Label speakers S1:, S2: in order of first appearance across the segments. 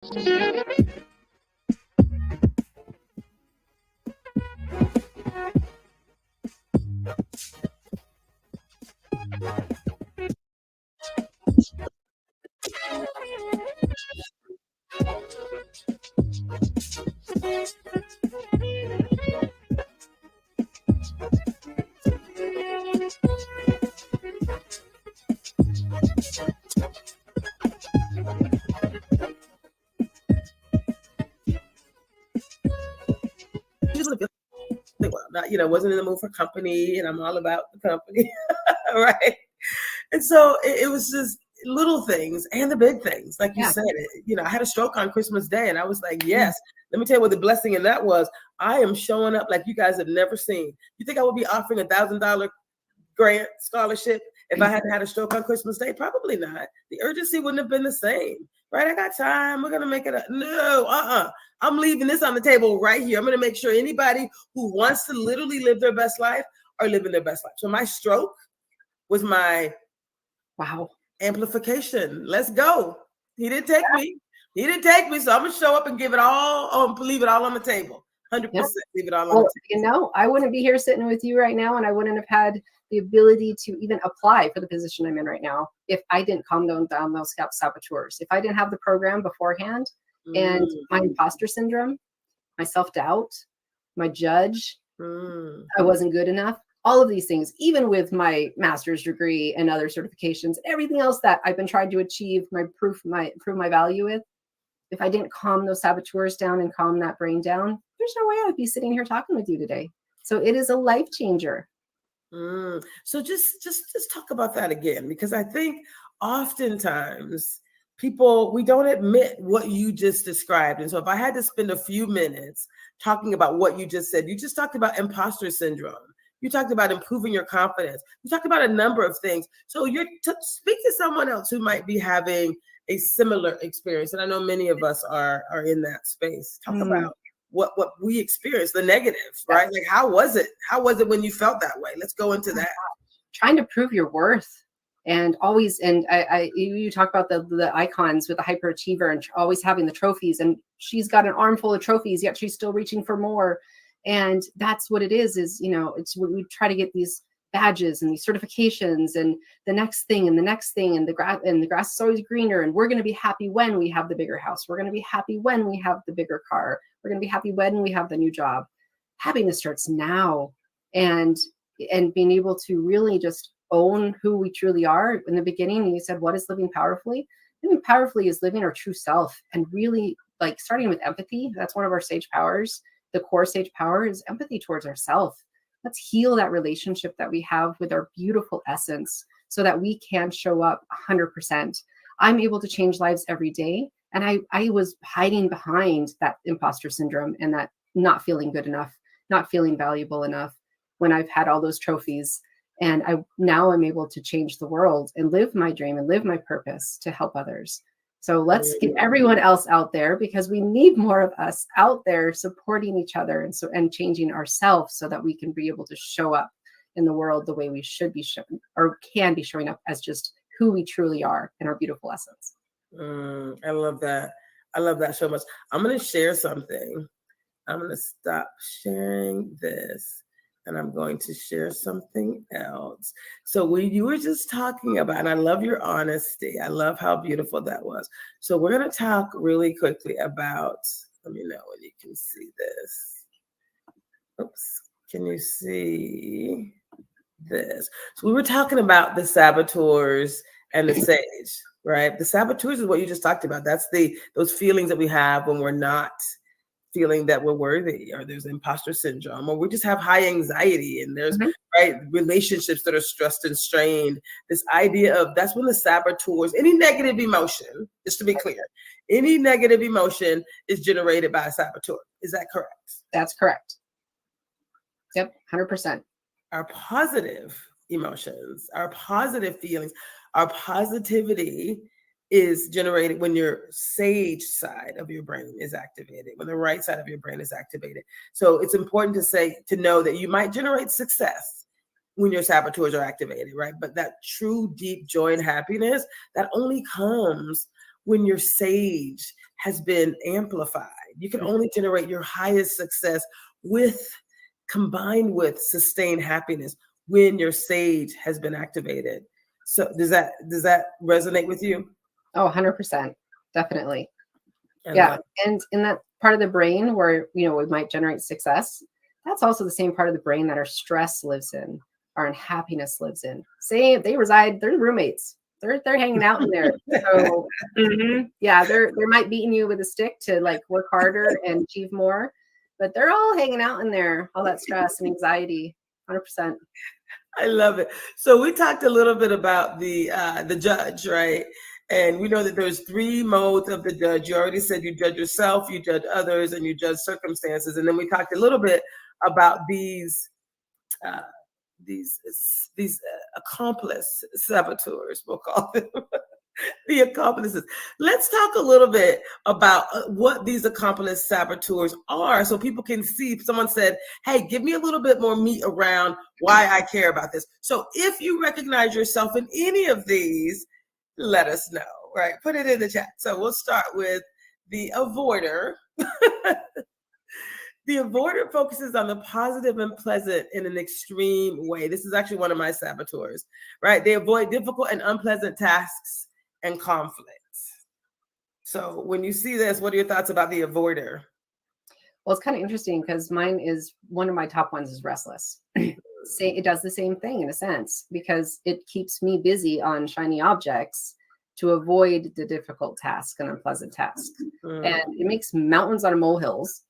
S1: Wasn't in the mood for company, and I'm all about the company, right? And so it was just little things and the big things, like you said. I had a stroke on Christmas Day, and I was like, yes. Let me tell you what the blessing in that was. I am showing up like you guys have never seen. You think I would be offering $1,000 grant scholarship if I hadn't had a stroke on Christmas Day? Probably not. The urgency wouldn't have been the same, right? I got time. We're gonna make it. No, I'm leaving this on the table right here. I'm gonna make sure anybody who wants to literally live their best life are living their best life. So my stroke was my amplification. Let's go. He didn't take me. So I'm gonna show up and give it all. Leave it all on the table. 100%. Leave it all on the table.
S2: I wouldn't be here sitting with you right now, and I wouldn't have had the ability to even apply for the position I'm in right now if I didn't calm down those saboteurs. If I didn't have the program beforehand, and my imposter syndrome, my self-doubt, my judge, I wasn't good enough. All of these things, even with my master's degree and other certifications, everything else that I've been trying to achieve, prove my value with, if I didn't calm those saboteurs down and calm that brain down, there's no way I would be sitting here talking with you today. So it is a life changer.
S1: So just talk about that again, because I think oftentimes we don't admit what you just described. And so if I had to spend a few minutes talking about what you just said, you just talked about imposter syndrome. You talked about improving your confidence. You talked about a number of things. So speak to someone else who might be having a similar experience. And I know many of us are in that space. Talk about what we experienced, the negatives, right? Like, how was it? How was it when you felt that way? Let's go into that.
S2: Trying to prove your worth. And always, and you talk about the icons with the hyperachiever and always having the trophies, and she's got an armful of trophies, yet she's still reaching for more. And that's what it is, it's when we try to get these badges and these certifications and the next thing and the next thing, and the grass is always greener. And we're going to be happy when we have the bigger house. We're going to be happy when we have the bigger car. We're going to be happy when we have the new job. Happiness starts now, and being able to really just own who we truly are. In the beginning, you said, what is living powerfully? Living powerfully is living our true self, and really starting with empathy. That's one of our sage powers. The core sage power is empathy towards ourselves. Let's heal that relationship that we have with our beautiful essence so that we can show up 100%. I'm able to change lives every day. And I was hiding behind that imposter syndrome and that not feeling good enough, not feeling valuable enough when I've had all those trophies. And now I'm able to change the world and live my dream and live my purpose to help others. So let's get everyone else out there, because we need more of us out there supporting each other and changing ourselves so that we can be able to show up in the world the way we should be showing, or can be showing up as just who we truly are in our beautiful essence.
S1: I love that. I love that so much. I'm going to share something. I'm going to stop sharing this, and I'm going to share something else. So you were just talking about, and I love your honesty. I love how beautiful that was. So we're going to talk really quickly about, let me know when you can see this. Oops. Can you see this? So we were talking about the saboteurs and the sage, right? The saboteurs is what you just talked about. That's those feelings that we have when we're not feeling that we're worthy, or there's imposter syndrome, or we just have high anxiety, and there's relationships that are stressed and strained. This idea of, that's when the saboteurs, any negative emotion, just to be clear, any negative emotion is generated by a saboteur. Is that correct?
S2: That's correct. Yep, 100%.
S1: Our positive emotions, our positive feelings, our positivity is generated when your sage side of your brain is activated, when the right side of your brain is activated. So it's important to know that you might generate success when your saboteurs are activated, right? But that true deep joy and happiness, that only comes when your sage has been amplified. You can only generate your highest success combined with sustained happiness when your sage has been activated. So does that resonate with you?
S2: Oh, 100%. Definitely.
S1: I
S2: Yeah. And in that part of the brain where, we might generate success, that's also the same part of the brain that our stress lives in, our unhappiness lives in. They're roommates. They're hanging out in there. So yeah, they're might beating you with a stick to like work harder and achieve more, but they're all hanging out in there, all that stress and anxiety. 100%.
S1: I love it. So we talked a little bit about the judge, right? And we know that there's 3 modes of the judge. You already said you judge yourself, you judge others, and you judge circumstances. And then we talked a little bit about these accomplice saboteurs, we'll call them. The accomplices. Let's talk a little bit about what these accomplice saboteurs are so people can see. Someone said, hey, give me a little bit more meat around why I care about this. So if you recognize yourself in any of these, let us know, right? Put it in the chat. So we'll start with the avoider. The avoider focuses on the positive and pleasant in an extreme way. This is actually one of my saboteurs, right? They avoid difficult and unpleasant tasks and conflicts. So when you see this, what are your thoughts about the avoider?
S2: Well, it's kind of interesting because one of my top ones is restless. It does the same thing in a sense because it keeps me busy on shiny objects to avoid the difficult task and unpleasant task. And it makes mountains out of molehills.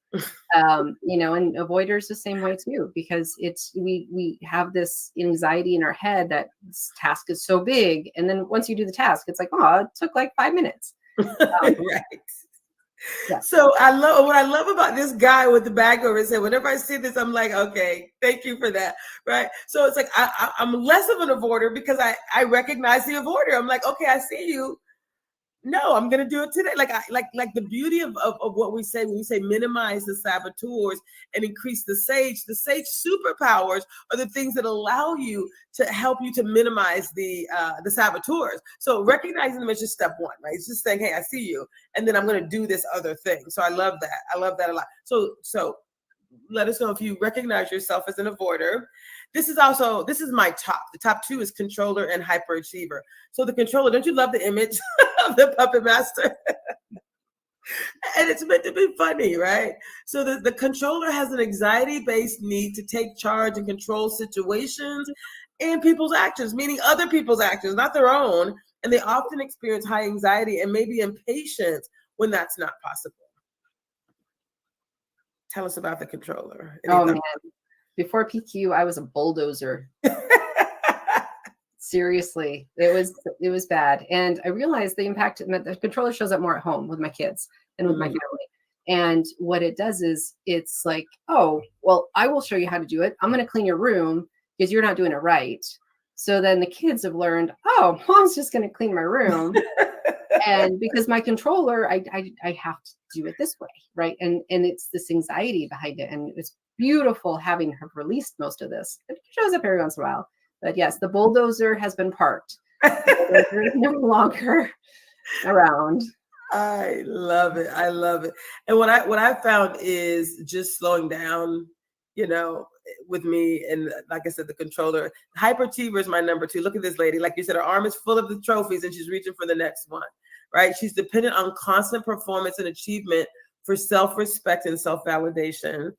S2: And avoiders the same way too, because we have this anxiety in our head that this task is so big, and then once you do the task, it's like, oh, it took like 5 minutes.
S1: Right. Yeah. So what I love about this guy with the bag over his head, whenever I see this, I'm like, okay, thank you for that. Right. So it's like I'm less of an avoider because I recognize the avoider. I'm like, okay, I see you. No, I'm going to do it today. Like the beauty of what we say when we say minimize the saboteurs and increase the sage superpowers are the things that allow you to help you to minimize the saboteurs. So recognizing them is just step 1, right? It's just saying, hey, I see you. And then I'm going to do this other thing. So I love that. I love that a lot. So let us know if you recognize yourself as an avoider. This is my top. The top 2 is controller and hyperachiever. So the controller, don't you love the image of the puppet master? And it's meant to be funny, right? So the controller has an anxiety-based need to take charge and control situations and people's actions, meaning other people's actions, not their own. And they often experience high anxiety and maybe impatience when that's not possible. Tell us about the controller.
S2: Oh, man. Before PQ, I was a bulldozer. Seriously, it was bad. And I realized the impact, the controller shows up more at home with my kids and with my family. And what it does is it's like, oh, well, I will show you how to do it. I'm going to clean your room because you're not doing it right. So then the kids have learned, oh, mom's just going to clean my room. And because my controller, I have to do it this way, right? And it's this anxiety behind it. And it's beautiful having her released most of this. It shows up every once in a while. But yes, the bulldozer has been parked. The bulldozer is no longer around.
S1: I love it. I love it. And what I found is just slowing down, with me. And like I said, the controller, hyperachiever is my number 2. Look at this lady. Like you said, her arm is full of the trophies and she's reaching for the next one, right? She's dependent on constant performance and achievement for self-respect and self-validation,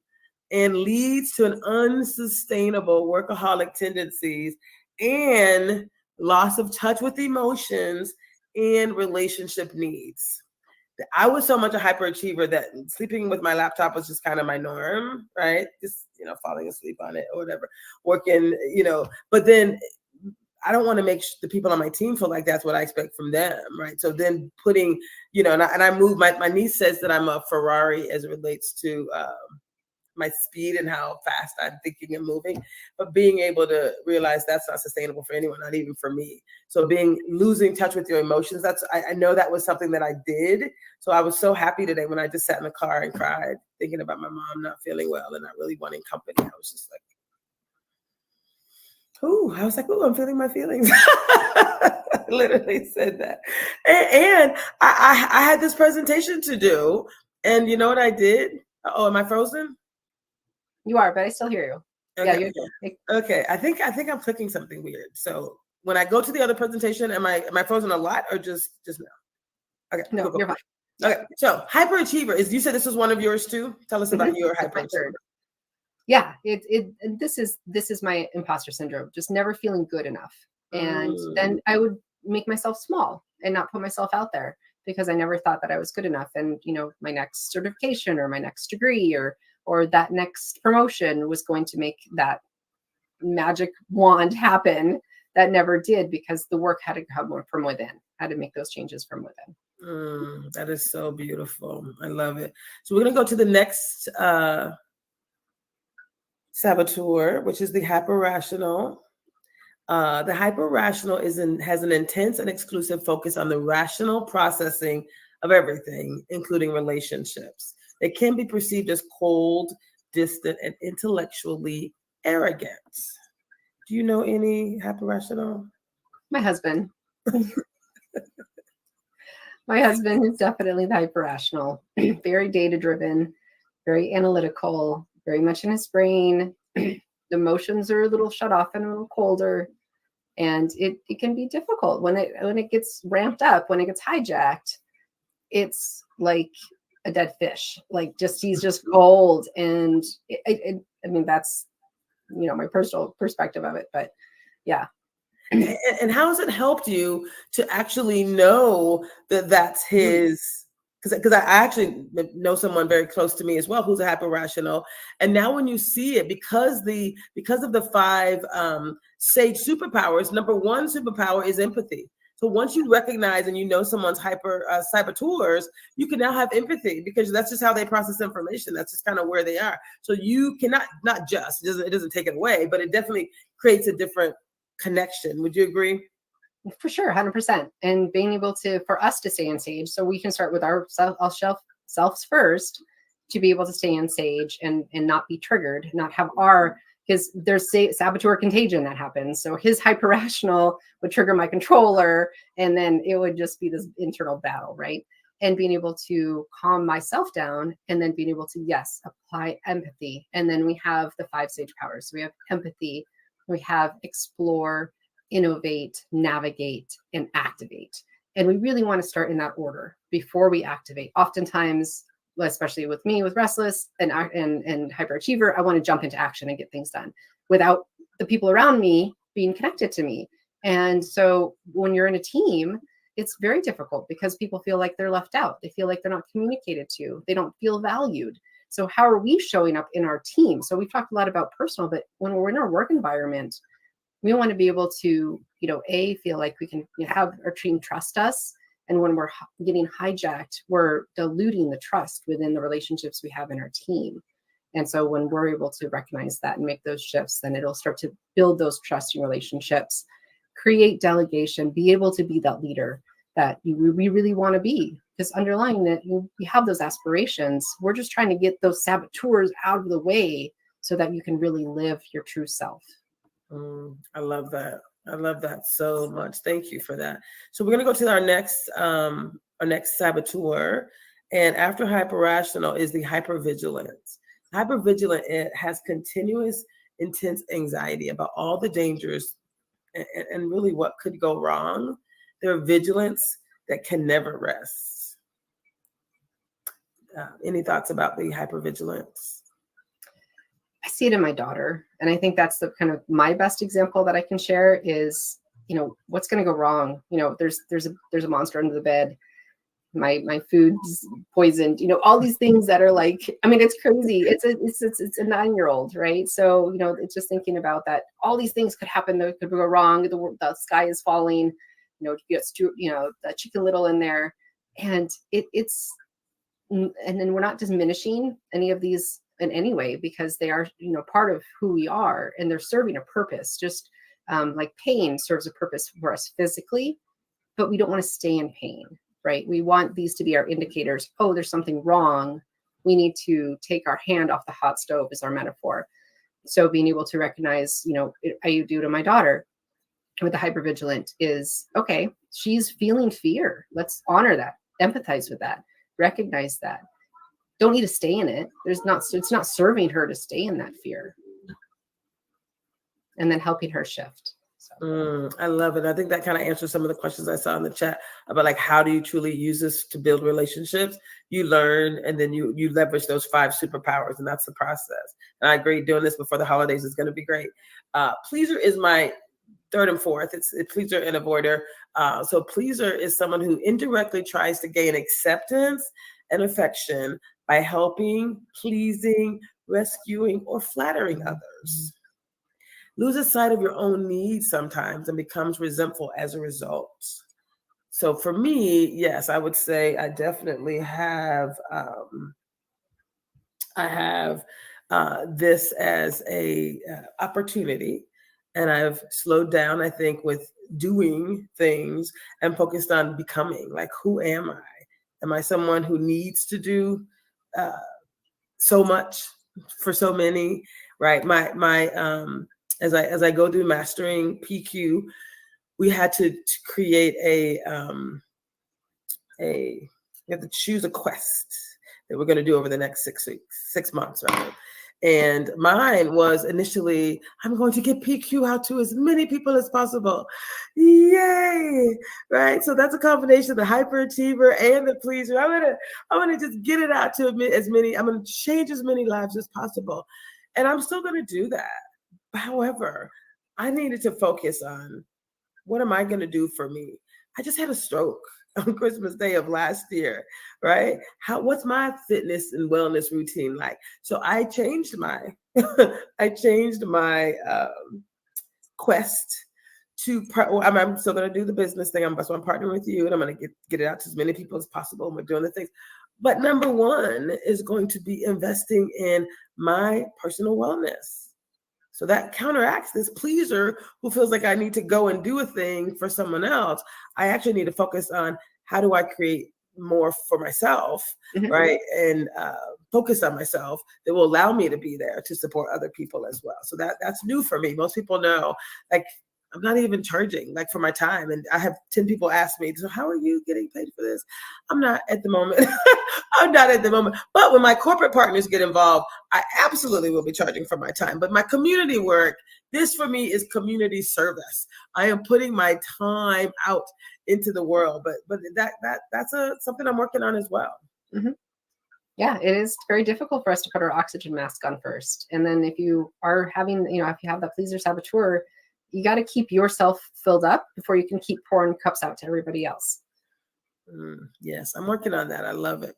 S1: and leads to an unsustainable workaholic tendencies and loss of touch with emotions and relationship needs. I was so much a hyperachiever that sleeping with my laptop was just kind of my norm, right? Just, falling asleep on it or whatever, working, but then I don't want to make the people on my team feel like that's what I expect from them, right? So then putting, and I move, my niece says that I'm a Ferrari as it relates to my speed and how fast I'm thinking and moving, but being able to realize that's not sustainable for anyone, not even for me. So losing touch with your emotions, I know that was something that I did. So I was so happy today when I just sat in the car and cried, thinking about my mom not feeling well and not really wanting company. I was just like, Ooh, I was like, ooh, I'm feeling my feelings. I literally said that. And I had this presentation to do. And you know what I did? Oh, am I frozen?
S2: You are, but I still hear you.
S1: Okay.
S2: Yeah, you're
S1: Okay. I think I'm clicking something weird. So when I go to the other presentation, am I frozen a lot or just now? Okay.
S2: no,
S1: Cool.
S2: you're fine.
S1: Okay. So hyperachiever is, you said this was one of yours too? Tell us about your hyperachiever.
S2: Yeah, this is my imposter syndrome, just never feeling good enough. And then I would make myself small and not put myself out there because I never thought that I was good enough. And my next certification or my next degree or that next promotion was going to make that magic wand happen. That never did, because the work had to come from within. I had to make those changes from within.
S1: That is so beautiful. I love it. So we're gonna go to the next saboteur, which is the hyperrational. The hyperrational has an intense and exclusive focus on the rational processing of everything, including relationships. It can be perceived as cold, distant, and intellectually arrogant. Do you know any hyperrational?
S2: My husband. My husband is definitely the hyperrational, very data-driven, very analytical, very much in his brain. The emotions are a little shut off and a little colder. And it can be difficult when it gets ramped up, when it gets hijacked. It's like a dead fish. Like he's just cold. And I mean, that's my personal perspective of it. But yeah.
S1: And how has it helped you to actually know that that's his? Because I actually know someone very close to me as well who's a hyperrational, and now when you see it, because of the 5 sage superpowers, number 1 superpower is empathy. So once you recognize and you know someone's saboteurs, you can now have empathy, because that's just how they process information. That's just kind of where they are. So you cannot, not just, it doesn't take it away, but it definitely creates a different connection. Would you agree?
S2: For sure, 100%. And being able for us to stay in sage, so we can start with our selves first, to be able to stay in sage and not be triggered, not have because there's saboteur contagion that happens. So his hyperrational would trigger my controller, and then it would just be this internal battle, right? And being able to calm myself down, and then being able to, yes, apply empathy. And then we have the 5 sage powers. So we have empathy, we have explore, innovate, navigate, and activate. And we really want to start in that order before we activate. Oftentimes, especially with me, with restless and hyperachiever, I want to jump into action and get things done without the people around me being connected to me. And so when you're in a team, it's very difficult because people feel like they're left out. They feel like they're not communicated to. They don't feel valued. So how are we showing up in our team? So we've talked a lot about personal, but when we're in our work environment, we want to be able to, feel like we can have our team trust us. And when we're getting hijacked, we're diluting the trust within the relationships we have in our team. And so when we're able to recognize that and make those shifts, then it'll start to build those trusting relationships, create delegation, be able to be that leader that we really want to be. Because underlying that, you have those aspirations. We're just trying to get those saboteurs out of the way so that you can really live your true self.
S1: I love that. I love that so much. Thank you for that. So we're going to go to our next saboteur. And after hyperrational is the hypervigilance. Hypervigilant, it has continuous, intense anxiety about all the dangers and really what could go wrong. They're vigilance that can never rest. Any thoughts about the hypervigilance?
S2: I see it in my daughter. And I think that's the kind of my best example that I can share is, what's going to go wrong? There's a monster under the bed. My food's poisoned, all these things that are like, I mean, it's crazy. It's a 9-year-old, right? So, it's just thinking about that. All these things could happen that could go wrong. The sky is falling, you get, the Chicken Little in there. And and then we're not diminishing any of these in any way, because they are, part of who we are, and they're serving a purpose. Just like pain serves a purpose for us physically, but we don't want to stay in pain, right? We want these to be our indicators. Oh, there's something wrong. We need to take our hand off the hot stove, is our metaphor. So being able to recognize, I do to my daughter with the hypervigilant is, okay, she's feeling fear. Let's honor that, empathize with that, recognize that. Don't need to stay in it. It's not serving her to stay in that fear. And then helping her shift.
S1: I love it. I think that kind of answers some of the questions I saw in the chat about like, how do you truly use this to build relationships? You learn, and then you leverage those 5 superpowers, and that's the process. And I agree, doing this before the holidays is going to be great. Pleaser is my 3rd and 4th. It's a pleaser and avoider. So pleaser is someone who indirectly tries to gain acceptance and affection by helping, pleasing, rescuing, or flattering others. Loses sight of your own needs sometimes and becomes resentful as a result. So for me, yes, I would say I definitely have this as a opportunity, and I've slowed down, I think, with doing things and focused on becoming. Like, who am I? Am I someone who needs to do so much for so many? Right? As I go through mastering PQ, we had to create we have to choose a quest that we're going to do over the next 6 months, right? And mine was initially, I'm going to get PQ out to as many people as possible. Yay! Right? So that's a combination of the hyperachiever and the pleaser. I'm gonna just get it out to as many. I'm gonna change as many lives as possible, and I'm still gonna do that. However, I needed to focus on, what am I going to do for me? I just had a stroke on Christmas Day of last year, right? What's my fitness and wellness routine like? So I changed my quest to. I'm still going to do the business thing. I'm partnering with you, and I'm going to get it out to as many people as possible. And we're doing the things. But number 1 is going to be investing in my personal wellness. So that counteracts this pleaser who feels like I need to go and do a thing for someone else. I actually need to focus on, how do I create more for myself, right? And focus on myself that will allow me to be there to support other people as well. So that's new for me. Most people know, like, I'm not even charging like for my time. And I have 10 people ask me, so how are you getting paid for this? I'm not at the moment. I'm not at the moment. But when my corporate partners get involved, I absolutely will be charging for my time. But my community work, this for me is community service. I am putting my time out into the world. But that's something I'm working on as well.
S2: Yeah, it is very difficult for us to put our oxygen mask on first. And then if you are having, if you have that pleaser saboteur, you got to keep yourself filled up before you can keep pouring cups out to everybody else.
S1: Yes, I'm working on that. I love it.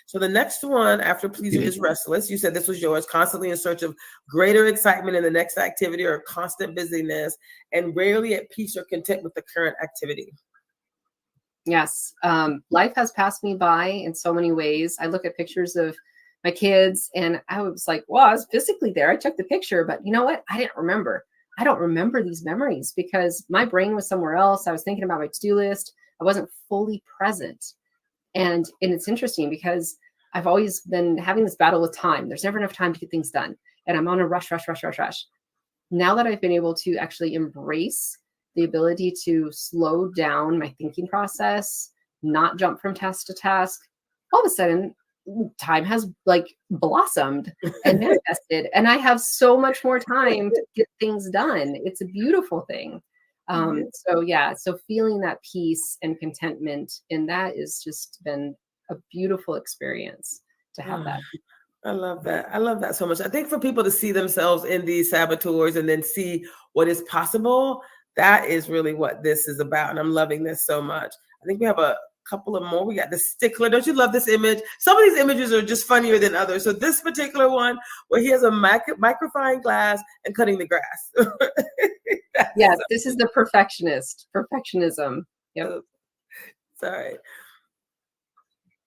S1: So the next one after pleaser is restless. You said this was yours. Constantly in search of greater excitement in the next activity or constant busyness, and rarely at peace or content with the current activity.
S2: Yes. Life has passed me by in so many ways. I look at pictures of my kids and I was like, well, I was physically there. I took the picture, but you know what? I didn't remember. I don't remember these memories because my brain was somewhere else. I was thinking about my to-do list. I wasn't fully present. And it's interesting because I've always been having this battle with time. There's never enough time to get things done. And I'm on a rush. Now that I've been able to actually embrace the ability to slow down my thinking process, not jump from task to task, all of a sudden time has like blossomed and manifested, and I have so much more time to get things done. It's a beautiful thing. So feeling that peace and contentment in that has just been a beautiful experience to have that.
S1: I love that. I love that so much. I think for people to see themselves in these saboteurs and then see what is possible, that is really what this is about. And I'm loving this so much. I think we have a couple of more. We got the stickler. Don't you love this image? Some of these images are just funnier than others. So this particular one where he has a microfine glass and cutting the grass.
S2: Yes, this is the perfectionism. Yep.
S1: Sorry.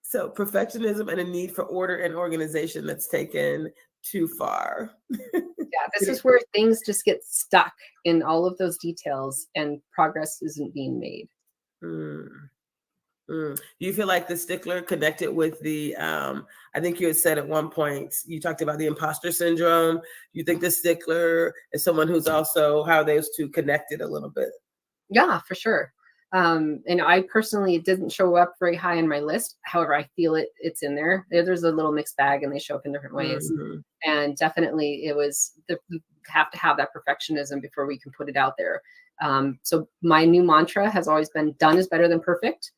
S1: So perfectionism and a need for order and organization that's taken too far.
S2: Yeah, this is where things just get stuck in all of those details and progress isn't being made.
S1: Do you feel like the stickler connected with the, I think you had said at one point, you talked about the imposter syndrome. You think the stickler is someone who's also, how are those two connected a little bit?
S2: Yeah, for sure. And I personally, it didn't show up very high on my list. However, I feel it's in there. There's a little mixed bag and they show up in different ways.
S1: Mm-hmm.
S2: And definitely we have to have that perfectionism before we can put it out there. So my new mantra has always been done is better than perfect.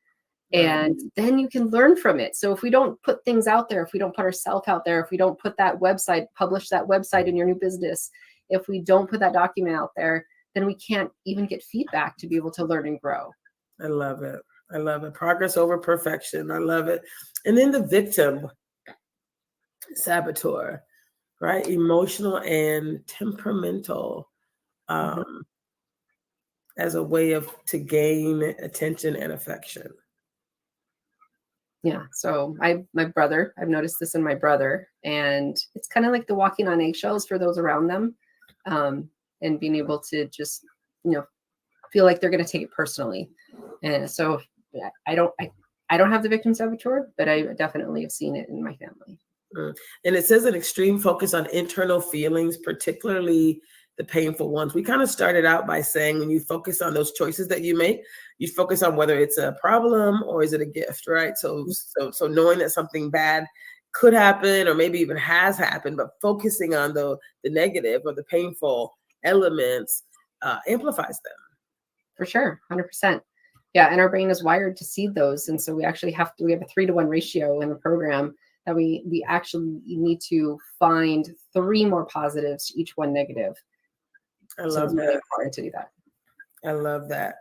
S2: And then you can learn from it. So if we don't put things out there, if we don't put ourselves out there, if we don't put that website, publish that website in your new business, if we don't put that document out there, then we can't even get feedback to be able to learn and grow.
S1: I love it. I love it. Progress over perfection. I love it. And then the victim saboteur, right? Emotional and temperamental, as a way to gain attention and affection.
S2: Yeah. So my brother, I've noticed this in my brother, and it's kind of like the walking on eggshells for those around them, and being able to just, feel like they're going to take it personally. And so I don't have the victim saboteur, but I definitely have seen it in my family.
S1: And it says an extreme focus on internal feelings, particularly the painful ones. We kind of started out by saying when you focus on those choices that you make, you focus on whether it's a problem or is it a gift, right? So knowing that something bad could happen or maybe even has happened, but focusing on the negative or the painful elements amplifies them.
S2: For sure, 100%. Yeah, and our brain is wired to see those, and so we actually have a 3-to-1 ratio in the program that we actually need to find 3 more positives to each 1 negative.
S1: I love that.
S2: Really important to do that.
S1: I love that.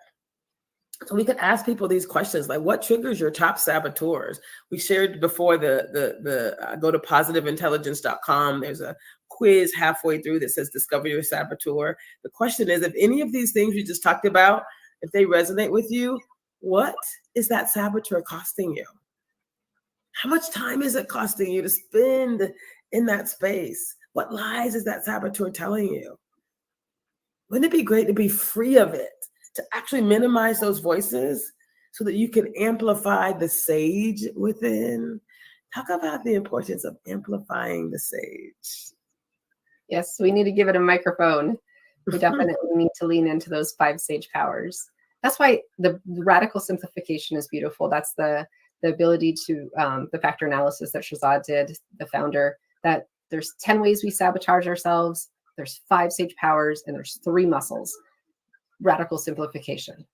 S1: So we could ask people these questions like, what triggers your top saboteurs? We shared before the go to positiveintelligence.com. There's a quiz halfway through that says discover your saboteur. The question is, if any of these things we just talked about, if they resonate with you, what is that saboteur costing you? How much time is it costing you to spend in that space? What lies is that saboteur telling you? Wouldn't it be great to be free of it, to actually minimize those voices so that you can amplify the sage within? Talk about the importance of amplifying the sage.
S2: Yes, we need to give it a microphone. We definitely need to lean into those 5 sage powers. That's why the radical simplification is beautiful. That's the ability to, the factor analysis that Shahzad did, the founder, that there's 10 ways we sabotage ourselves. There's 5 sage powers and there's 3 muscles. Radical simplification.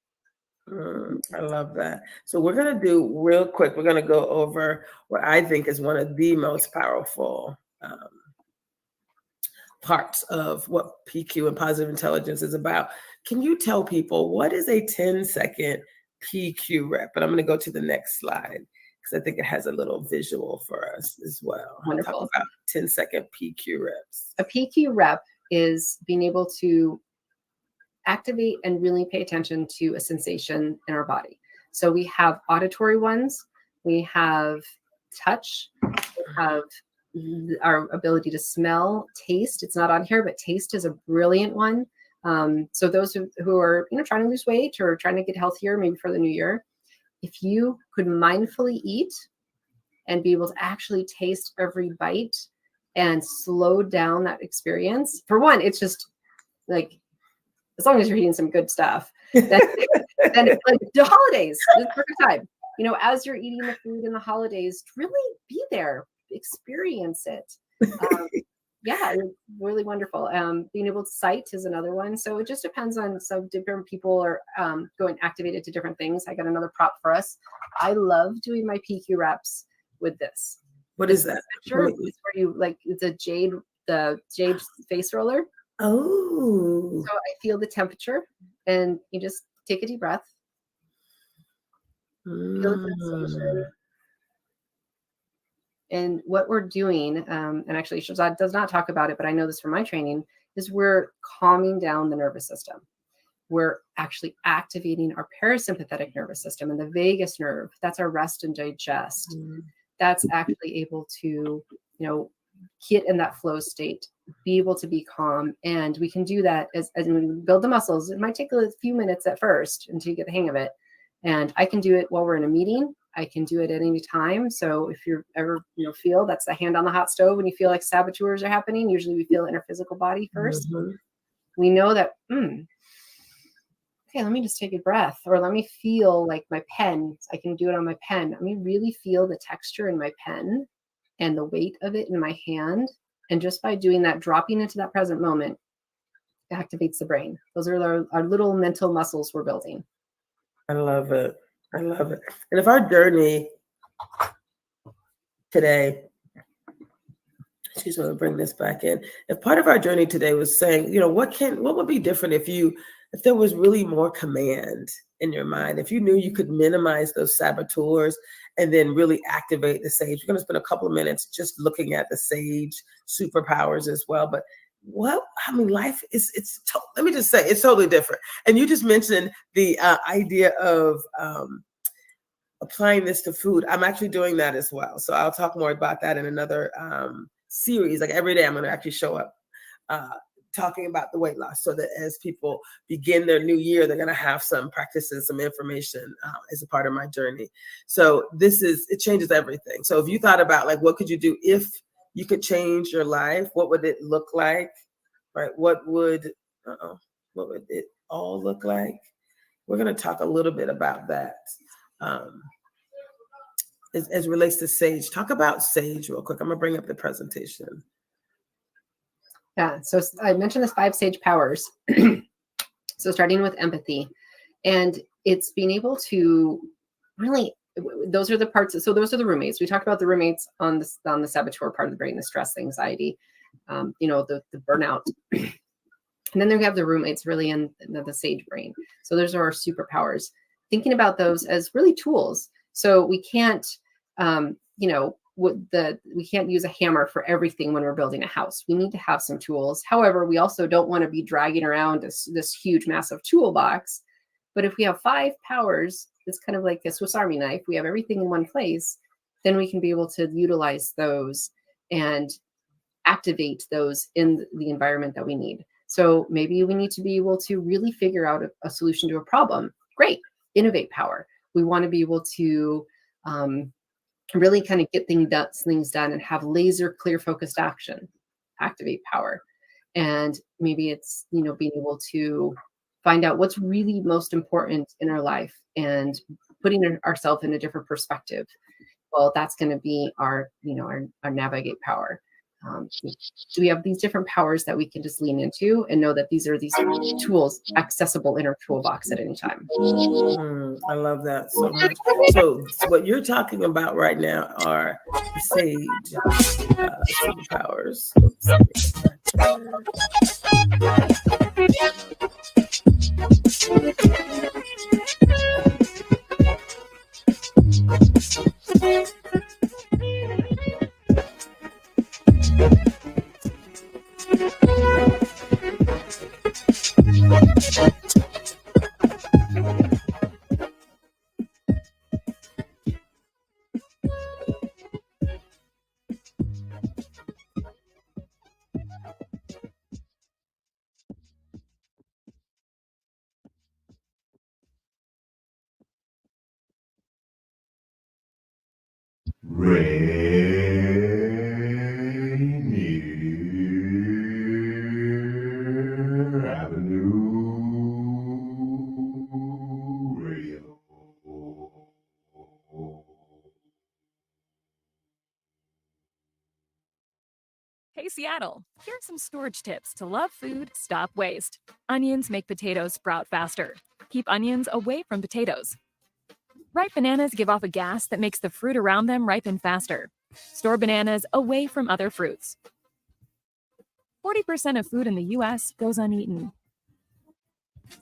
S1: I love that. So we're going to do real quick. We're going to go over what I think is one of the most powerful parts of what PQ and positive intelligence is about. Can you tell people what is a 10-second PQ rep? And I'm going to go to the next slide because I think it has a little visual for us as well.
S2: Wonderful.
S1: Talk about 10-second PQ reps.
S2: A PQ rep is being able to activate and really pay attention to a sensation in our body. So we have auditory ones, we have touch, we have our ability to smell, taste. It's not on here, but taste is a brilliant one. So those who are trying to lose weight or trying to get healthier, maybe for the new year, if you could mindfully eat and be able to actually taste every bite and slow down that experience. For one, it's just like, as long as you're eating some good stuff, then it's like the holidays, the perfect time. As you're eating the food in the holidays, really be there, experience it. Yeah, it's really wonderful. Being able to sight is another one. So it just depends on, so different people are going activated to different things. I got another prop for us. I love doing my PQ reps with this.
S1: What is that?
S2: Sure. It's where you the jade face roller.
S1: Oh.
S2: So I feel the temperature and you just take a deep breath. Feel the sensation. And what we're doing, and actually Shahzad does not talk about it, but I know this from my training, is we're calming down the nervous system. We're actually activating our parasympathetic nervous system and the vagus nerve. That's our rest and digest. That's actually able to, get in that flow state, be able to be calm. And we can do that as we build the muscles. It might take a few minutes at first until you get the hang of it. And I can do it while we're in a meeting. I can do it at any time. So if you're ever, feel that's the hand on the hot stove when you feel like saboteurs are happening, usually we feel it in our physical body first.
S1: Mm-hmm.
S2: We know that, okay, let me just take a breath, or let me feel like my pen. I can do it on my pen. Let me really feel the texture in my pen and the weight of it in my hand. And just by doing that, dropping into that present moment, activates the brain. Those are our little mental muscles we're building.
S1: I love it. I love it. And if our journey today, excuse me, I'll bring this back in. If part of our journey today was saying, what would be different if there was really more command in your mind, if you knew you could minimize those saboteurs and then really activate the sage. We're going to spend a couple of minutes just looking at the sage superpowers as well. But life is let me just say, it's totally different. And you just mentioned the idea of applying this to food. I'm actually doing that as well. So I'll talk more about that in another series. Like every day, I'm going to actually show up talking about the weight loss, so that as people begin their new year, they're going to have some practices, some information as a part of my journey. So it changes everything. So if you thought about like, what could you do if you could change your life? What would it look like? Right? What would it all look like? We're going to talk a little bit about that. As it relates to sage. Talk about sage real quick. I'm going to bring up the presentation.
S2: Yeah, so I mentioned the 5 sage powers. So starting with empathy, and it's being able to really, those are the parts. So those are the roommates. We talked about the roommates on the saboteur part of the brain, the stress, the anxiety, the burnout. And then we have the roommates really in the sage brain. So those are our superpowers. Thinking about those as really tools. So we can't, we can't use a hammer for everything when we're building a house. We need to have some tools. However, we also don't want to be dragging around this huge, massive toolbox. But if we have 5 powers, it's kind of like a Swiss Army knife. We have everything in one place. Then we can be able to utilize those and activate those in the environment that we need. So maybe we need to be able to really figure out a solution to a problem. Great. Innovate power. We want to be able to really kind of get things done and have laser clear focused action. Activate power. And maybe it's, being able to find out what's really most important in our life and putting ourselves in a different perspective. Well, that's going to be our navigate power. So we have these different powers that we can just lean into and know that these are these tools accessible in our toolbox at any time.
S1: I love that so much. So what you're talking about right now are the sage superpowers.
S3: Rainier Avenue Radio.
S4: Hey, Seattle, here are some storage tips to love food, stop waste. Onions make potatoes sprout faster. Keep onions away from potatoes. Ripe bananas give off a gas that makes the fruit around them ripen faster. Store bananas away from other fruits. 40% of food in the U.S. goes uneaten.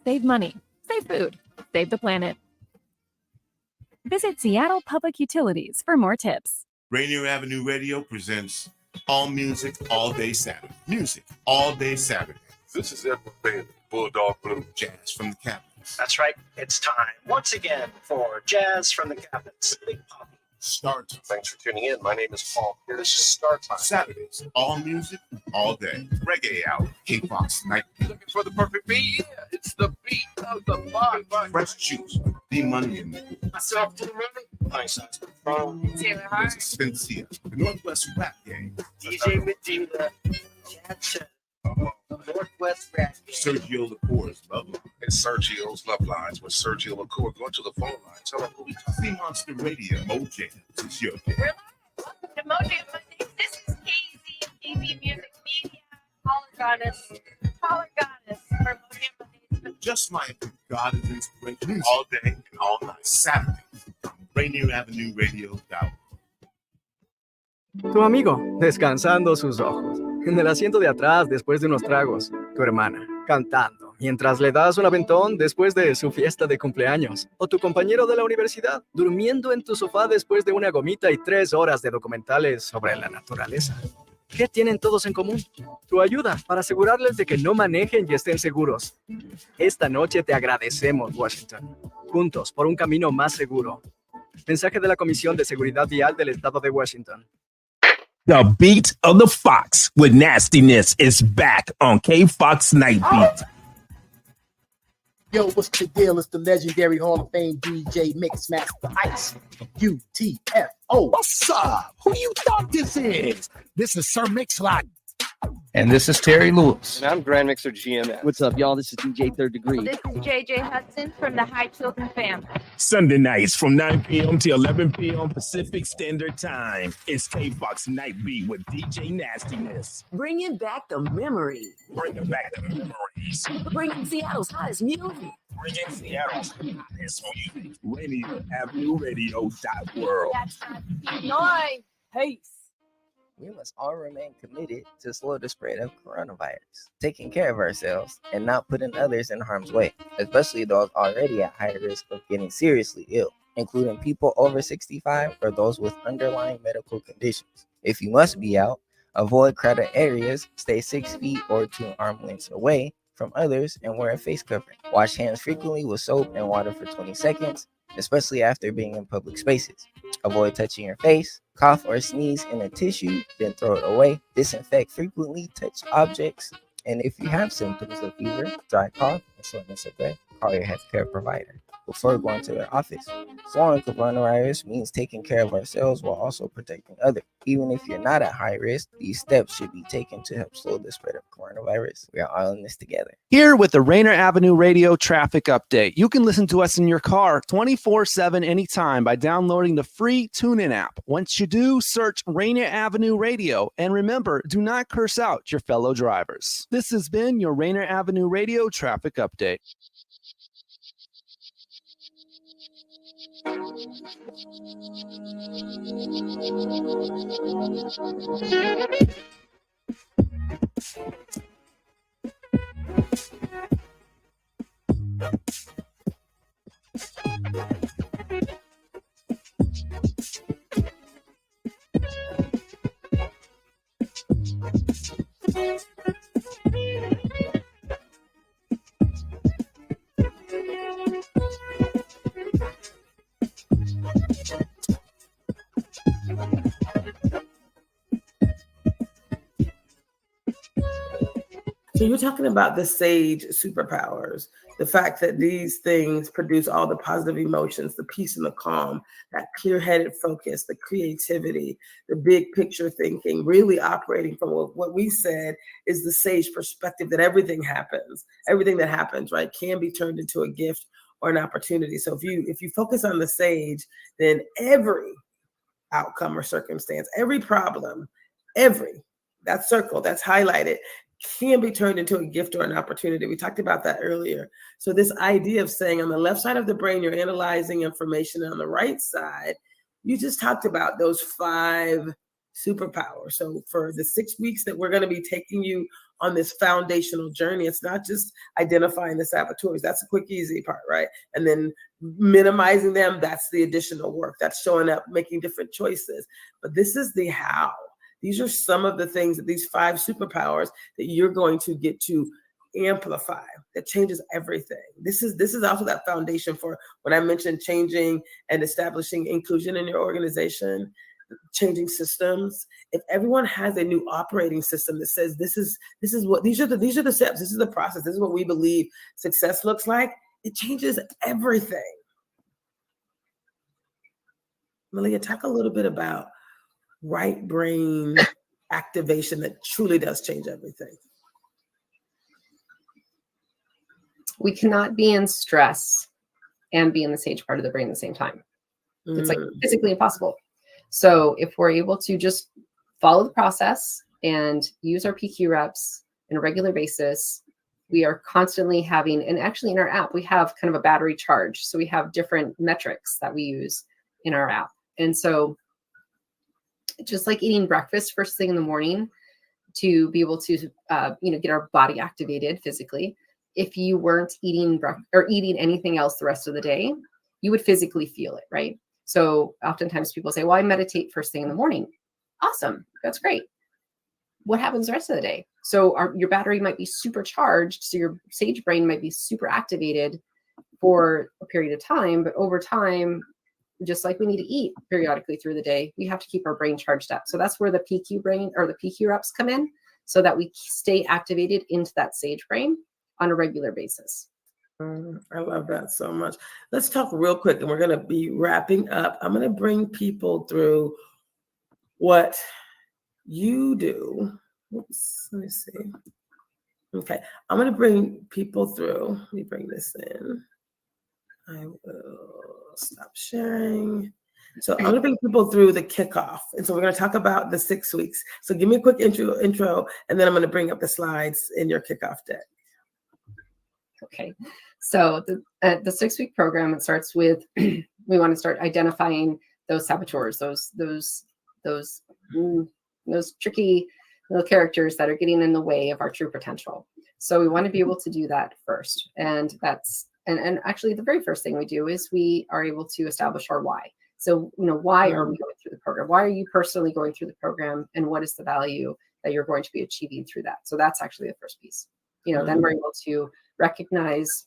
S4: Save money, save food, save the planet. Visit Seattle Public Utilities for more tips.
S3: Rainier Avenue Radio presents All Music, All Day Saturday. Music, all day Saturday.
S5: This is Edward Bailey, Bulldog Blue.
S3: Jazz from the Cabinets.
S6: That's right. It's time once again for Jazz from the Cabinets. Big Poppy,
S3: Start time.
S5: Thanks for tuning in. My name is Paul. This is Start Time.
S3: Saturdays, all music, all day. Reggae Hour, K-Fox Night.
S5: Looking for the perfect beat? Yeah, it's the beat of the vibe.
S3: Fresh Juice, D-Money and
S5: Myself, D-Money. Nice.
S6: Taylor Hart.
S3: Spencia, the Northwest Rap Gang.
S6: DJ Medina. Chacha. Northwest Rap.
S3: Sergio Lacour's Love Line.
S5: It's Sergio's Love Lines with Sergio LaCour. Go to the phone line. Tell them who we talking.
S3: Sea Monster Radio, Mojang, it's your day.
S6: Welcome to Mojo Mondays. This is KZ, KB Music Media. Caller Goddess for Mojo Mondays.
S3: Just like God is inspiration all day and all night. Saturdays on Rainier Avenue Radio App.
S7: Tu amigo, descansando sus ojos. En el asiento de atrás, después de unos tragos. Tu hermana, cantando, mientras le das un aventón después de su fiesta de cumpleaños. O tu compañero de la universidad, durmiendo en tu sofá después de una gomita y 3 horas de documentales sobre la naturaleza. ¿Qué tienen todos en común? Tu ayuda para asegurarles de que no manejen y estén seguros. Esta noche te agradecemos, Washington. Juntos, por un camino más seguro. Mensaje de la Comisión de Seguridad Vial del Estado de Washington.
S8: The beat of the Fox with nastiness is back on K-Fox Night Beat.
S9: Yo, what's the deal? It's the legendary Hall of Fame DJ Mixmaster Ice. UTFO.
S10: What's up? Who you thought this is? This is Sir Mix-a-Lot.
S11: And this is Terry Lewis.
S12: And I'm Grand Mixer GMS.
S13: What's up, y'all? This is DJ Third Degree.
S14: This is JJ Hudson from the High Children family.
S8: Sunday nights from 9 p.m. to 11 p.m. Pacific Standard Time. It's K-Fox Night Beat with DJ Nastiness.
S15: Bringing back the memory.
S8: Bringing back the memories.
S15: Bringing Seattle's hottest music.
S8: Bringing Seattle's hottest music. Rainier Avenue Radio .world.
S14: That's right.
S15: Peace.
S13: We must all remain committed to slow the spread of coronavirus, taking care of ourselves and not putting others in harm's way, especially those already at high risk of getting seriously ill, including people over 65 or those with underlying medical conditions. If you must be out, avoid crowded areas, stay 6 feet or 2 arm lengths away from others, and wear a face covering. Wash hands frequently with soap and water for 20 seconds, especially after being in public spaces. Avoid touching your face. Cough or sneeze in a tissue, then throw it away. Disinfect frequently, touch objects. And if you have symptoms of fever, dry cough, and shortness of breath, call your healthcare provider before going to their office. Slowing coronavirus means taking care of ourselves while also protecting others. Even if you're not at high risk, these steps should be taken to help slow the spread of coronavirus. We are all in this together.
S16: Here with the Rainier Avenue Radio Traffic Update. You can listen to us in your car 24/7 anytime by downloading the free TuneIn app. Once you do, search Rainier Avenue Radio. And remember, do not curse out your fellow drivers. This has been your Rainier Avenue Radio Traffic Update.
S1: So you're talking about the sage superpowers, the fact that these things produce all the positive emotions, the peace and the calm, that clear-headed focus, the creativity, the big picture thinking, really operating from what we said is the sage perspective that everything that happens, right, can be turned into a gift or an opportunity. So if you focus on the sage, then every outcome or circumstance, every problem, that circle that's highlighted can be turned into a gift or an opportunity. We talked about that earlier. So this idea of saying on the left side of the brain, you're analyzing information, and on the right side, you just talked about those 5 superpowers. So for the 6 weeks that we're going to be taking you on this foundational journey, it's not just identifying the saboteurs. That's a quick, easy part, right? And then minimizing them, that's the additional work. That's showing up, making different choices. But this is the how. These are some of the things that these 5 superpowers that you're going to get to amplify. That changes everything. This is also that foundation for when I mentioned changing and establishing inclusion in your organization, changing systems. If everyone has a new operating system that says these are the steps, this is the process, this is what we believe success looks like, it changes everything. Malia, talk a little bit about right brain activation that truly does change everything.
S2: We cannot be in stress and be in the sage part of the brain at the same time. It's like physically impossible. So if we're able to just follow the process and use our PQ reps on a regular basis, we are constantly having, and actually in our app, we have kind of a battery charge. So we have different metrics that we use in our app. And so just like eating breakfast first thing in the morning to be able to, get our body activated physically, if you weren't eating or eating anything else the rest of the day, you would physically feel it, right? So oftentimes people say, well, I meditate first thing in the morning. Awesome. That's great. What happens the rest of the day? So your battery might be supercharged. So your sage brain might be super activated for a period of time, but over time, just like we need to eat periodically through the day, we have to keep our brain charged up. So that's where the PQ brain or the PQ reps come in, so that we stay activated into that sage brain on a regular basis.
S1: I love that so much. Let's talk real quick, and we're going to be wrapping up. I'm going to bring people through what you do. Oops, let me see. Okay, I'm going to bring people through. Let me bring this in. I will stop sharing. So I'm going to bring people through the kickoff. And so we're going to talk about the 6 weeks. So give me a quick intro, and then I'm going to bring up the slides in your kickoff deck.
S2: Okay. So the 6-week program, it starts with, we want to start identifying those saboteurs, those tricky little characters that are getting in the way of our true potential. So we want to be able to do that first. And and actually the very first thing we do is we are able to establish our why. So, why are we going through the program? Why are you personally going through the program? And what is the value that you're going to be achieving through that? So that's actually the first piece. Then we're able to recognize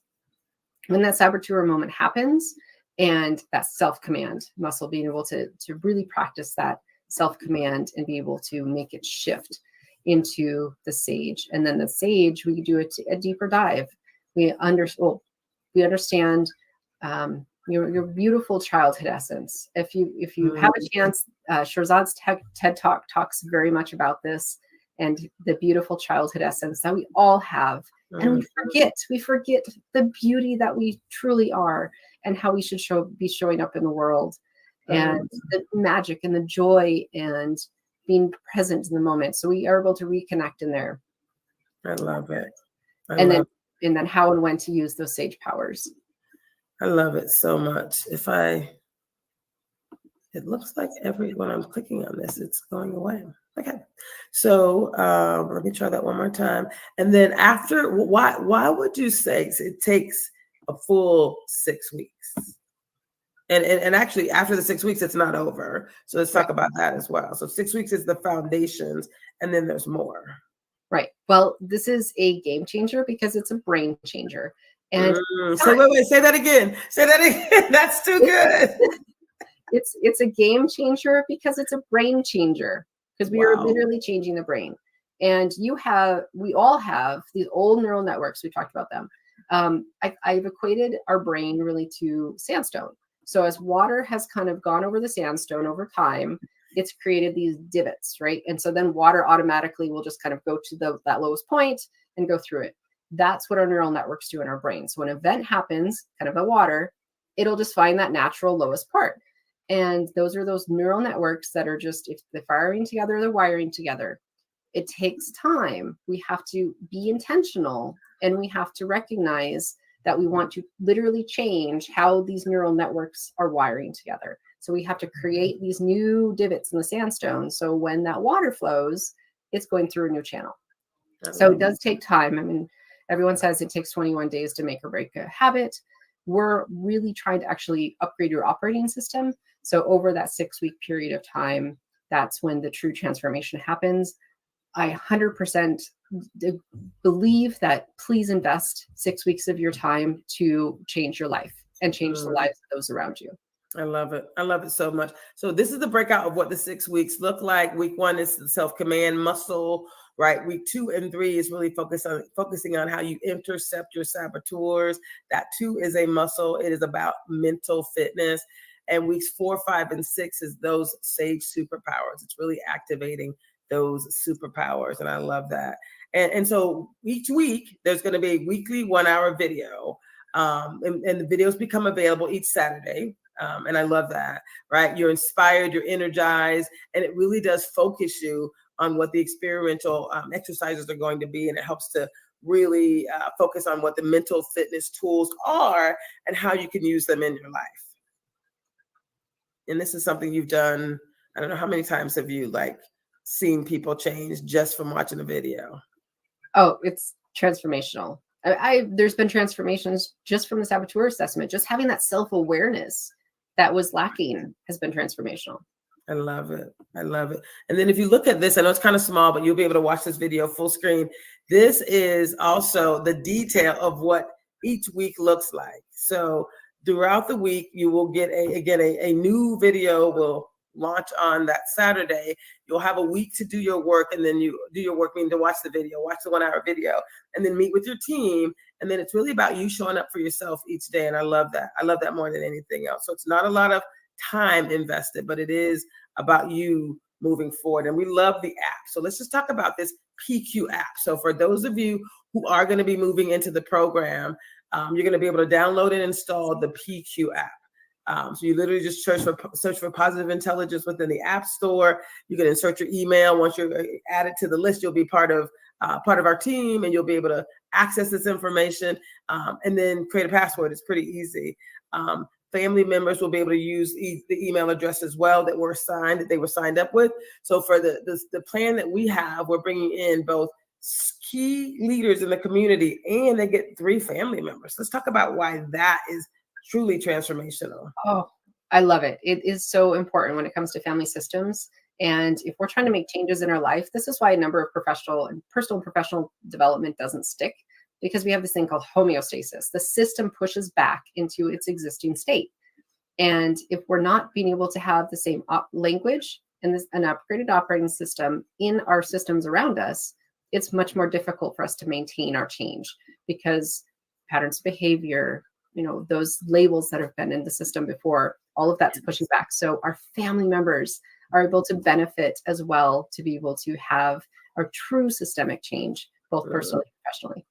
S2: when that saboteur moment happens, and that self-command muscle, being able to really practice that self-command and be able to make it shift into the sage. And then the sage, we do a deeper dive. We understand your beautiful childhood essence. If you have a chance, Shirzad's TED Talk talks very much about this and the beautiful childhood essence that we all have. And we forget the beauty that we truly are and how we should be showing up in the world, and the magic and the joy and being present in the moment. So we are able to reconnect in there.
S1: I love it.
S2: And then how and when to use those sage powers.
S1: I love it so much. It looks like when I'm clicking on this, it's going away. Okay. So let me try that one more time. And then after, why would you say it takes a full 6 weeks? And actually after the 6 weeks, it's not over. So let's talk about that as well. So 6 weeks is the foundations, and then there's more.
S2: Right. Well, this is a game changer because it's a brain changer. And
S1: say that again. Say that again. That's too good.
S2: It's a game changer because it's a brain changer, because we are literally changing the brain. And we all have these old neural networks. We talked about them. I've equated our brain really to sandstone. So as water has kind of gone over the sandstone over time, it's created these divots, right? And so then water automatically will just kind of go to that lowest point and go through it. That's what our neural networks do in our brain. So when an event happens, kind of the water, it'll just find that natural lowest part. And those are those neural networks that are just, if they're firing together, they're wiring together. It takes time. We have to be intentional, and we have to recognize that we want to literally change how these neural networks are wiring together. So we have to create these new divots in the sandstone. So when that water flows, it's going through a new channel. So it does take time. I mean, everyone says it takes 21 days to make or break a habit. We're really trying to actually upgrade your operating system. So over that 6-week period of time, that's when the true transformation happens. I 100% believe that please invest 6 weeks of your time to change your life and change the lives of those around you.
S1: I love it. I love it so much. So this is the breakout of what the 6 weeks look like. Week 1 is the self-command muscle, right? Week 2 and 3 is really focusing on how you intercept your saboteurs. That 2 is a muscle. It is about mental fitness. And weeks 4, 5, and 6 is those sage superpowers. It's really activating those superpowers. And I love that. And so each week, there's going to be a weekly 1-hour video. And the videos become available each Saturday. And I love that, right? You're inspired, you're energized, and it really does focus you on what the experiential exercises are going to be. And it helps to really focus on what the mental fitness tools are and how you can use them in your life. And this is something you've done. I don't know how many times have you seen people change just from watching a video?
S2: Oh, it's transformational. There's been transformations just from the saboteur assessment. Just having that self-awareness that was lacking has been transformational.
S1: I love it. I love it. And then if you look at this, I know it's kind of small, but you'll be able to watch this video full screen. This is also the detail of what each week looks like. So throughout the week, you will get a new video will launch on that Saturday. You'll have a week to do your work, and then you do your work, meaning to watch the video, watch the 1-hour video, and then meet with your team. And then it's really about you showing up for yourself each day. And I love that. I love that more than anything else. So it's not a lot of time invested, but it is about you moving forward. And we love the app. So let's just talk about this PQ app. So for those of you who are going to be moving into the program, you're going to be able to download and install the PQ app. So you literally just search for Positive Intelligence within the App Store. You can insert your email. Once you're added to the list, you'll be part of our team, and you'll be able to access this information and then create a password. It's pretty easy. Family members will be able to use the email address as well that they were signed up with. So for the plan that we have, we're bringing in both key leaders in the community, and they get 3 family members. Let's talk about why that is truly transformational.
S2: Oh, I love it. It is so important when it comes to family systems. And if we're trying to make changes in our life, this is why a number of personal and professional development doesn't stick, because we have this thing called homeostasis. The system pushes back into its existing state. And if we're not being able to have the same language and an upgraded operating system in our systems around us, it's much more difficult for us to maintain our change, because patterns of behavior, those labels that have been in the system before, all of that's pushing back. So our family members are able to benefit as well, to be able to have our true systemic change, both personally and professionally.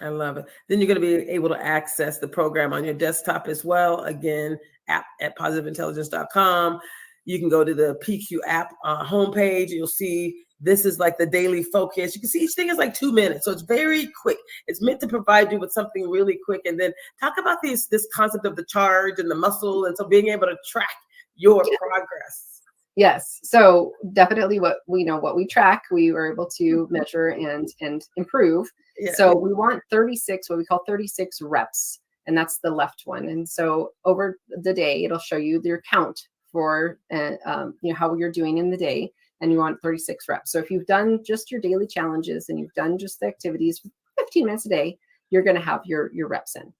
S1: I love it. Then you're going to be able to access the program on your desktop as well. Again, app at positiveintelligence.com. You can go to the PQ app homepage. You'll see this is like the daily focus. You can see each thing is like 2 minutes. So it's very quick. It's meant to provide you with something really quick. And then talk about this concept of the charge and the muscle. And so being able to track your progress.
S2: Yes. So definitely what we track, we were able to measure and improve. Yeah. So we want 36, what we call 36 reps. And that's the left one. And so over the day, it'll show you your count for how you're doing in the day. And you want 36 reps. So if you've done just your daily challenges and you've done just the activities for 15 minutes a day, you're going to have your reps in.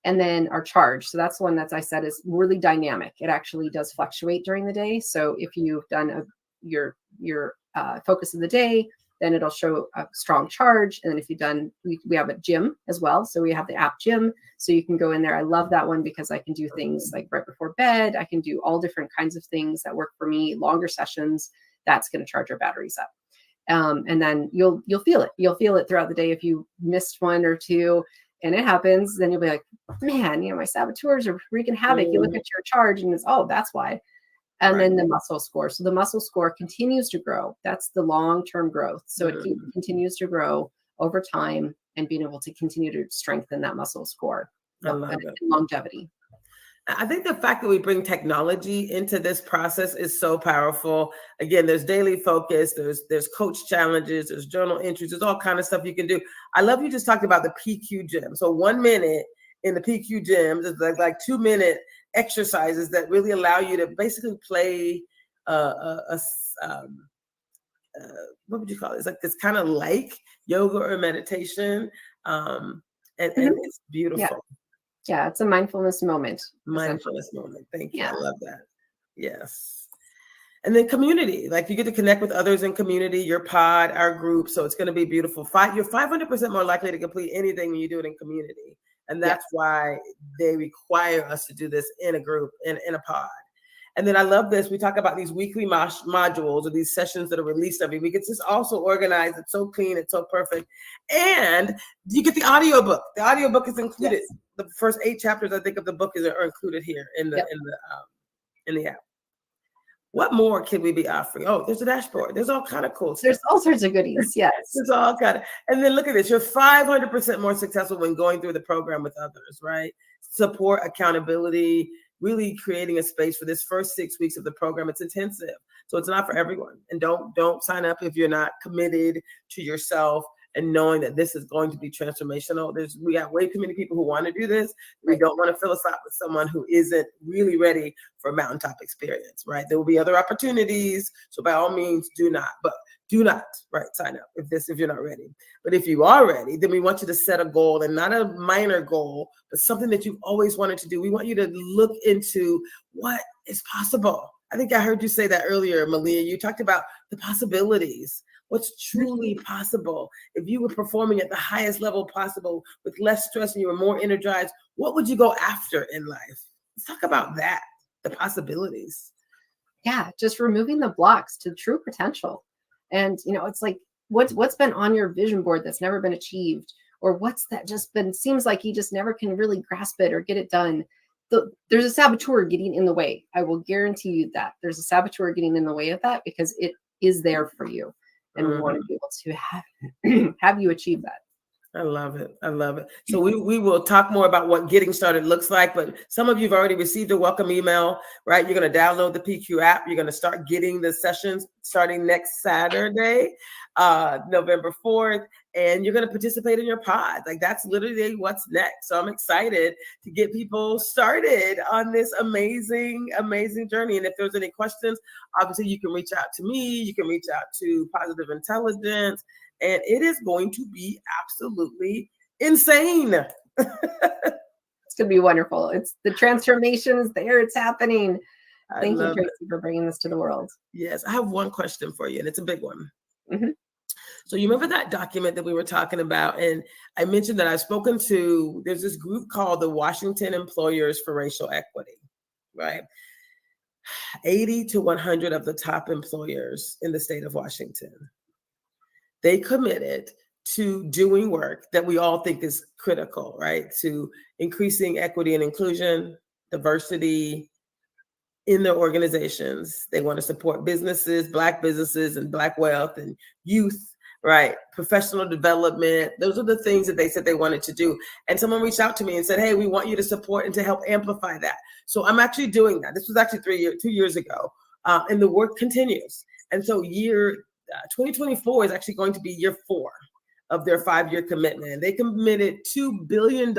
S2: And then our charge. So that's the one that I said is really dynamic. It actually does fluctuate during the day. So if you've done your focus of the day, then it'll show a strong charge. And then if you've done, we have a gym as well. So we have the app gym. So you can go in there. I love that one because I can do things like right before bed. I can do all different kinds of things that work for me, longer sessions. That's going to charge our batteries up. And then you'll feel it. You'll feel it throughout the day. If you missed 1 or 2 and it happens, then you'll be like, man, my saboteurs are wreaking havoc. You look at your charge and it's, that's why. And then the muscle score. So the muscle score continues to grow. That's the long-term growth. So it continues to grow over time and being able to continue to strengthen that muscle score.
S1: I love it.
S2: Longevity.
S1: I think the fact that we bring technology into this process is so powerful. Again, there's daily focus, there's coach challenges, there's journal entries, there's all kind of stuff you can do. I love you just talked about the PQ gym. So 1 minute in the PQ gym is like 2 minute exercises that really allow you to basically play a what would you call it? It's like this kind of like yoga or meditation. And it's beautiful.
S2: Yeah, it's a mindfulness moment.
S1: Mindfulness moment. Thank you. I love that. Yes. And then community, like you get to connect with others in community, your pod, our group. So it's going to be beautiful. You're 500% more likely to complete anything when you do it in community. And that's why they require us to do this in a group, in a pod. And then I love this. We talk about these weekly modules or these sessions that are released every week. It's just also organized. It's so clean. It's so perfect. And you get the audiobook. The audiobook is included. Yes. The first 8 chapters, I think, of the book are included here in the app. What more can we be offering? Oh, there's a dashboard. There's all kind of cool stuff.
S2: There's all sorts of goodies. Yes.
S1: There's all kind of. And then look at this. You're 500% more successful when going through the program with others, right? Support, accountability, really creating a space for this first 6 weeks of the program. It's intensive. So it's not for everyone. And don't sign up if you're not committed to yourself and knowing that this is going to be transformational. We got way too many people who want to do this. We don't want to fill us out with someone who isn't really ready for a mountaintop experience, right? There will be other opportunities. So by all means, do not sign up if you're not ready. But if you are ready, then we want you to set a goal, and not a minor goal, but something that you've always wanted to do. We want you to look into what is possible. I think I heard you say that earlier, Malia. You talked about the possibilities. What's truly possible? If you were performing at the highest level possible with less stress and you were more energized, what would you go after in life? Let's talk about that, the possibilities.
S2: Yeah, just removing the blocks to true potential. And, it's like, what's been on your vision board that's never been achieved? Or what's that seems like you just never can really grasp it or get it done? There's a saboteur getting in the way. I will guarantee you that. There's a saboteur getting in the way of that because it is there for you. And we want to be able to have you achieve that.
S1: I love it. I love it. So we will talk more about what getting started looks like, but some of you have already received a welcome email, right? You're going to download the PQ app. You're going to start getting the sessions starting next Saturday, November 4th, and you're going to participate in your pod. Like that's literally what's next. So I'm excited to get people started on this amazing, amazing journey. And if there's any questions, obviously you can reach out to me. You can reach out to Positive Intelligence. And it is going to be absolutely insane.
S2: It's going to be wonderful. It's the transformation is there. It's happening. Thank you, Tracy, for bringing this to the world.
S1: Yes. I have one question for you, and it's a big one.
S2: Mm-hmm.
S1: So you remember that document that we were talking about? And I mentioned that I've spoken to, there's this group called the Washington Employers for Racial Equity, right? 80 to 100 of the top employers in the state of Washington. They committed to doing work that we all think is critical, right? To increasing equity and inclusion, diversity in their organizations. They want to support businesses, Black businesses and Black wealth and youth, right? Professional development. Those are the things that they said they wanted to do. And someone reached out to me and said, hey, we want you to support and to help amplify that. So I'm actually doing that. This was actually 2 years ago. And the work continues. And so 2024 is actually going to be year 4 of their 5-year commitment. And they committed $2 billion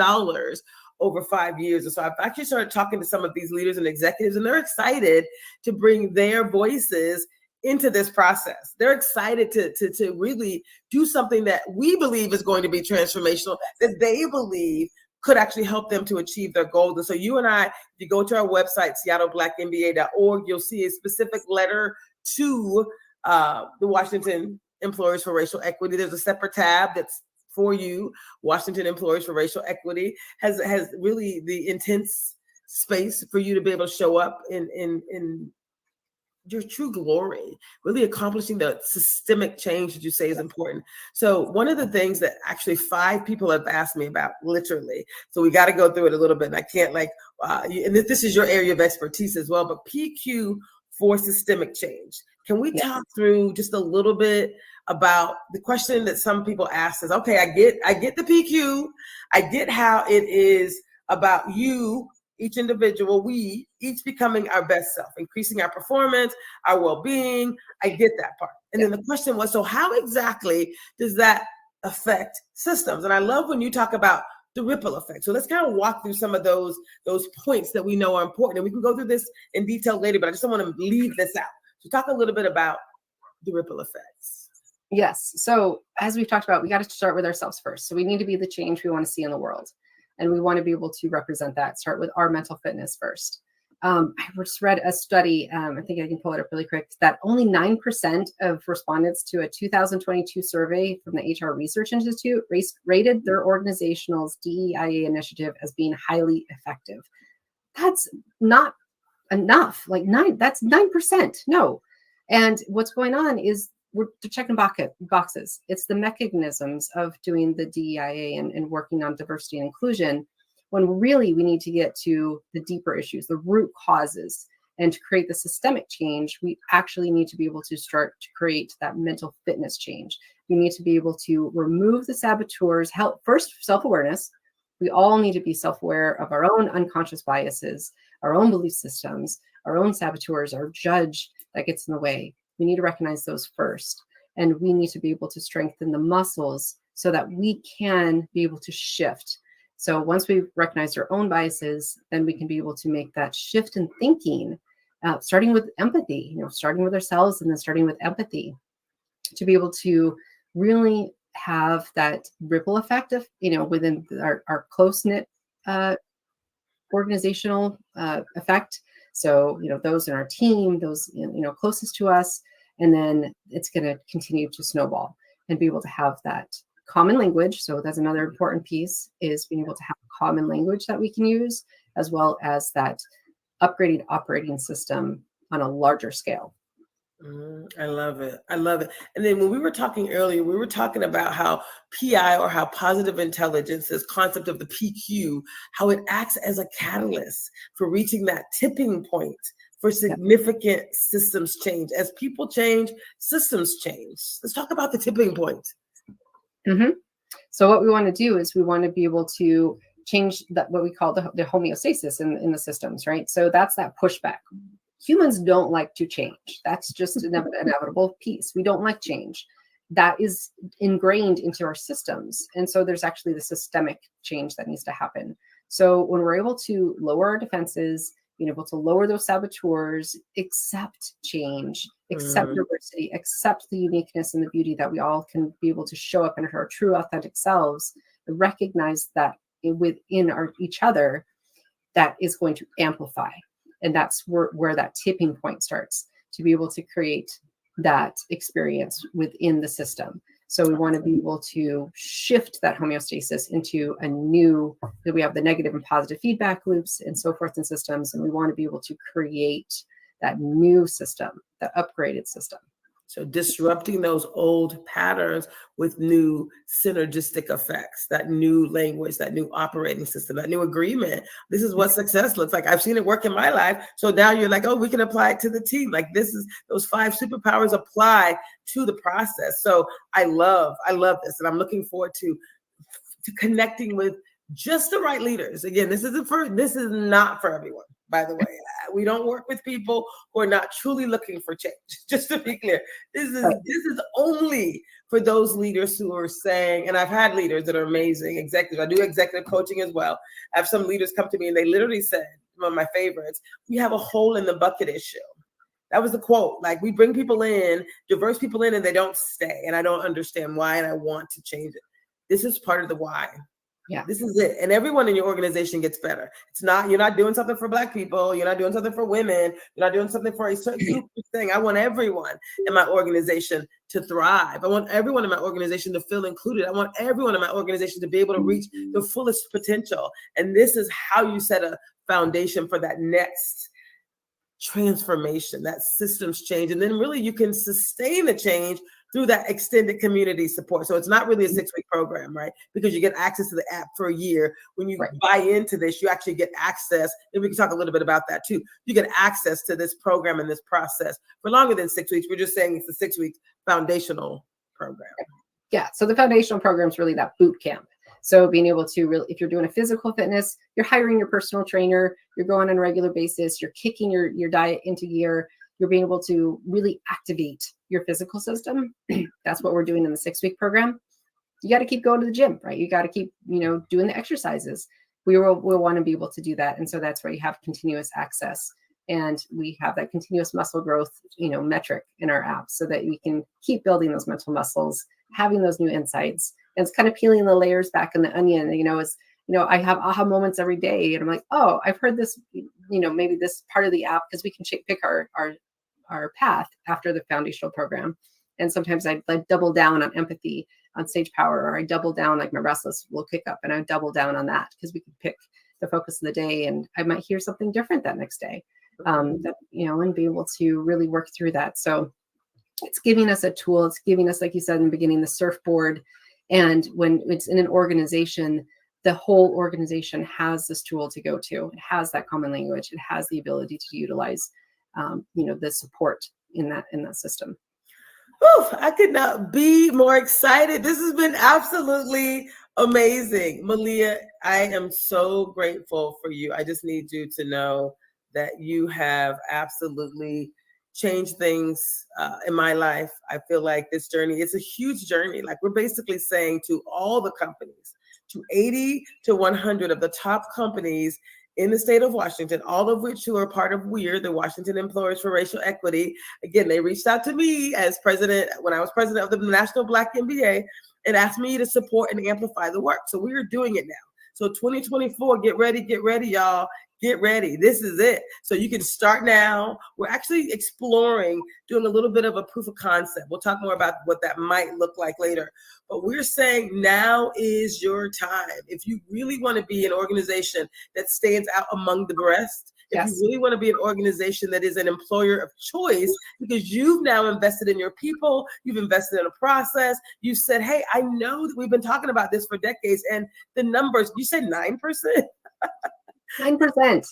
S1: over 5 years. And so I've actually started talking to some of these leaders and executives, and they're excited to bring their voices into this process. They're excited to really do something that we believe is going to be transformational, that they believe could actually help them to achieve their goals. And so you and I, if you go to our website, seattleblackmba.org, you'll see a specific letter to the Washington Employers for Racial Equity. There's a separate tab that's for you. Washington Employers for Racial Equity has really the intense space for you to be able to show up in your true glory, really accomplishing the systemic change that you say is important. So one of the things that actually 5 people have asked me about, literally, so we got to go through it a little bit, and I can't and this is your area of expertise as well, but PQ for systemic change. Can we talk through just a little bit about the question that some people ask is, okay, I get the PQ. I get how it is about you, each individual, we each becoming our best self, increasing our performance, our well-being. I get that part. And then the question was, so how exactly does that affect systems? And I love when you talk about the ripple effect. So let's kind of walk through some of those points that we know are important. And we can go through this in detail later, but I just don't want to leave this out. So talk a little bit about the ripple effects.
S2: Yes. So as we've talked about, we got to start with ourselves first. So we need to be the change we want to see in the world. And we want to be able to represent that, start with our mental fitness first. I just read a study, I think I can pull it up really quick, that only 9% of respondents to a 2022 survey from the HR Research Institute rated their organization's DEIA initiative as being highly effective. That's not enough. That's 9%. No. And what's going on is we're checking boxes. It's the mechanisms of doing the DEIA and working on diversity and inclusion, when really we need to get to the deeper issues, the root causes. And to create the systemic change, we actually need to be able to start to create that mental fitness change. We need to be able to remove the saboteurs, help first self-awareness. We all need to be self-aware of our own unconscious biases, our own belief systems, our own saboteurs, our judge that gets in the way. We need to recognize those first. And we need to be able to strengthen the muscles so that we can be able to shift. So once we recognize our own biases, then we can be able to make that shift in thinking, starting with empathy, starting with ourselves and then starting with empathy, to be able to really have that ripple effect of, within our close-knit organizational effect. So, those in our team, those, closest to us, and then it's going to continue to snowball and be able to have that common language. So that's another important piece, is being able to have a common language that we can use, as well as that upgraded operating system on a larger scale.
S1: I love it. I love it. And then when we were talking earlier, we were talking about how PI, or how positive intelligence, this concept of the PQ, how it acts as a catalyst for reaching that tipping point for significant systems change. As people change, systems change. Let's talk about the tipping point.
S2: Mm-hmm. So what we want to do is we want to be able to change that, what we call the homeostasis in the systems, right? So that's that pushback. Humans don't like to change. That's just an inevitable piece. We don't like change. That is ingrained into our systems. And so there's actually the systemic change that needs to happen. So when we're able to lower our defenses, being able to lower those saboteurs, accept change, accept diversity, accept the uniqueness and the beauty that we all can be able to show up in our true authentic selves, recognize that within each other, that is going to amplify. And that's where that tipping point starts, to be able to create that experience within the system. So we want to be able to shift that homeostasis into a new, that we have the negative and positive feedback loops and so forth in systems. And we want to be able to create that new system, that upgraded system.
S1: So disrupting those old patterns with new synergistic effects, that new language, that new operating system, that new agreement. This is what success looks like. I've seen it work in my life. So now you're like, oh, we can apply it to the team. Like, this is, those 5 superpowers apply to the process. So I love this. And I'm looking forward to connecting with just the right leaders. Again, this is not for everyone, by the way. We don't work with people who are not truly looking for change. Just to be clear, this is only for those leaders who are saying, and I've had leaders that are amazing executives. I do executive coaching as well. I have some leaders come to me and they literally said, one of my favorites, we have a hole in the bucket issue. That was the quote. Like, we bring people in, diverse people in, and they don't stay. And I don't understand why, and I want to change it. This is part of the why.
S2: Yeah,
S1: this is it. And everyone in your organization gets better. It's not, you're not doing something for Black people. You're not doing something for women. You're not doing something for a certain group thing. I want everyone in my organization to thrive. I want everyone in my organization to feel included. I want everyone in my organization to be able to reach the fullest potential. And this is how you set a foundation for that next transformation, that systems change. And then really you can sustain the change through that extended community support. So it's not really a 6-week program, right? Because you get access to the app for a year. When you buy into this, you actually get access, and we can talk a little bit about that too. You get access to this program and this process for longer than 6 weeks. We're just saying it's a 6-week foundational program.
S2: Yeah, so the foundational program is really that boot camp. So being able to really, if you're doing a physical fitness, you're hiring your personal trainer, you're going on a regular basis, you're kicking your diet into gear, you're being able to really activate your physical system. That's what we're doing in the 6-week program. You got to keep going to the gym, right? You got to keep, doing the exercises. We'll want to be able to do that. And so that's where you have continuous access And we have that continuous muscle growth, metric in our app so that we can keep building those mental muscles, having those new insights. And it's kind of peeling the layers back in the onion. I have aha moments every day, and I'm like, oh, I've heard this, maybe this part of the app, because we can pick our path after the foundational program. And sometimes I double down on empathy, on sage power, or I double down, like my restless will kick up, and I double down on that because we can pick the focus of the day, and I might hear something different that next day. And be able to really work through that. So it's giving us a tool. It's giving us, like you said in the beginning, the surfboard. And when it's in an organization, the whole organization has this tool to go to. It has that common language. It has the ability to utilize, the support in that system.
S1: Oof, I could not be more excited. This has been absolutely amazing. Malia, I am so grateful for you. I just need you to know that you have absolutely changed things in my life. I feel like this journey, it's a huge journey. Like, we're basically saying to all the companies, to 80 to 100 of the top companies in the state of Washington, all of which who are part of WEIR, the Washington Employers for Racial Equity. Again, they reached out to me as president, when I was president of the National Black MBA, and asked me to support and amplify the work. So we are doing it now. So 2024, get ready, y'all. Get ready. This is it. So you can start now. We're actually exploring doing a little bit of a proof of concept. We'll talk more about what that might look like later. But we're saying now is your time. If you really want to be an organization that stands out among the rest, if you really want to be an organization that is an employer of choice, because you've now invested in your people, you've invested in a process, you said, hey, I know that we've been talking about this for decades, and the numbers, you said 9%?
S2: 9%.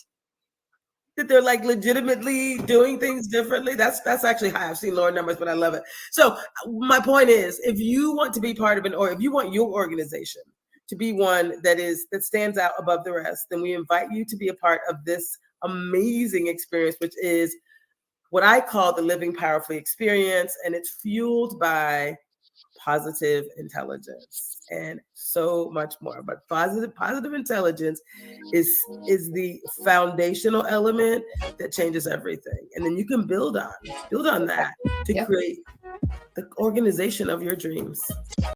S1: That they're like legitimately doing things differently. That's actually high. I've seen lower numbers, but I love it. So my point is, if you want to be part of if you want your organization to be one that stands out above the rest, then we invite you to be a part of this amazing experience, which is what I call the Living Powerfully experience. And it's fueled by positive intelligence and so much more. But positive intelligence is the foundational element that changes everything. And then you can build on that to create the organization of your dreams.